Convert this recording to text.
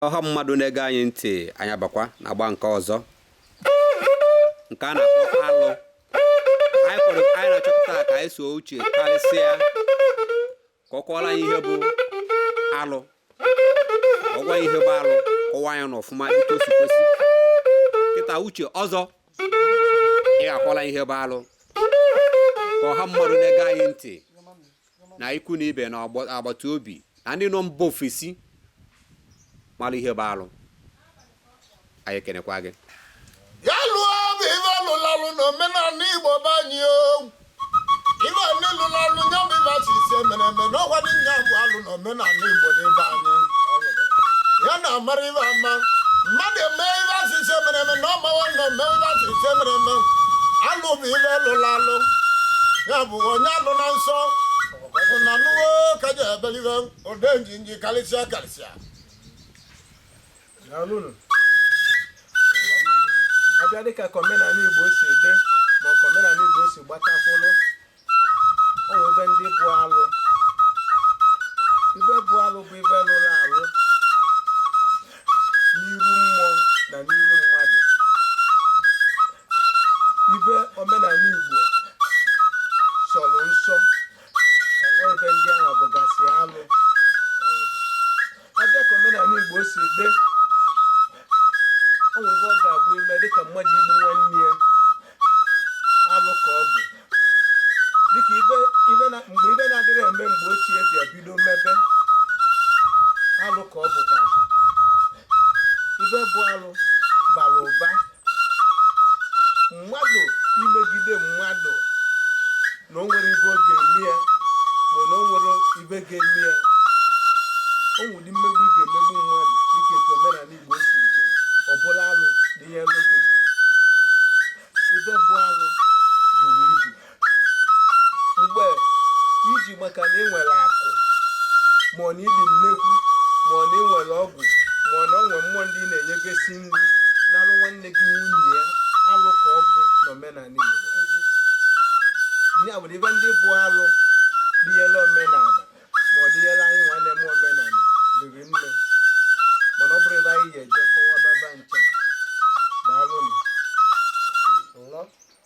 ọha mmadụ na-ege anyị ntị anya bakwa na-agba nke ọzọ nke a na-akpọ alụ. Anyị na-achọpụta ka anyị so uche Kalisia ka ọ kọọrọ anyị ihe bụ alụ, ọgwa ihe bụ alụ, kọwa anyị n'ọfụma dịka o si kwesị. Kịta uche ọzọ ị ga-akọọrọ ihe bụ alụ ka ọha mmadụ na-ege anyị ntị na ikwu na ibe na agbata obi na ndị nọ mba ofesi mara ihe bụ alụ. Anyị kenekwa gị. Ya lụọ bụ ife alụlalụ n'omenala Igbo banye o. Ife alụlalụ nya bụ ife asịsị emere eme n'ọgwa dị nya bụ alụ n'omenala Igbo n'ebe anyị. Ya na-amara ife ama mmadụ eme ife asịsị emere eme na ọmawa na eme ife asịsị emere eme. Alụ bụ ife alụlalụ. Ya bụ onye alụ na nsọ na nụwo ka ji ebelive ode njinji Kalisia. Abịa dịka ka omenala Igbo si ede ma ka omenala Igbo si gbatakwụlụ, o nwebe ndị bụ alụ. Ibe bụ alụ bụ ibe lụrụ alụ n'iru mmụọ na n'iru mmadụ. Ibe omenala Igbo sọrọ nsọ, ebe ndị ahụ bụgasị alụ. Abịa ka omenala Igbo si ede, o nwere ọ ga-abụ ime dịka mmadụ igbu nwanne ya, alụ ka ọ bụ. Dịka mgbe ibe na-adịrị eme mgbe ochie bịa bido mebe, alụ ka ọ bụkwazị. Ibe bụ alụ bara ụba. Mmadụ imegide mmadụ na o nwere ibe ọ ga-eme ya ma na o nwere ibe ga-eme ya, o nwere mmegbu ị ga-emegbu mmadụ dịka etu omenala Igbo si dị, ọ bụla alụ n'ihe elu gị. Ibe bụ alụ buru ibu mgbe iji maka na ị nwere akụ ma ọ na ịdị nnekwu ma ọ na ị nwere ọgwụ ma ọ na ọ nwere mmụọ ndị na-enyegesi nri n'alụ nwanne gị nwunye ya, alụ ka ọ bụ n'omenala Igbo. Ya bụ ibe ndị bụ alụ n'ihe omenala.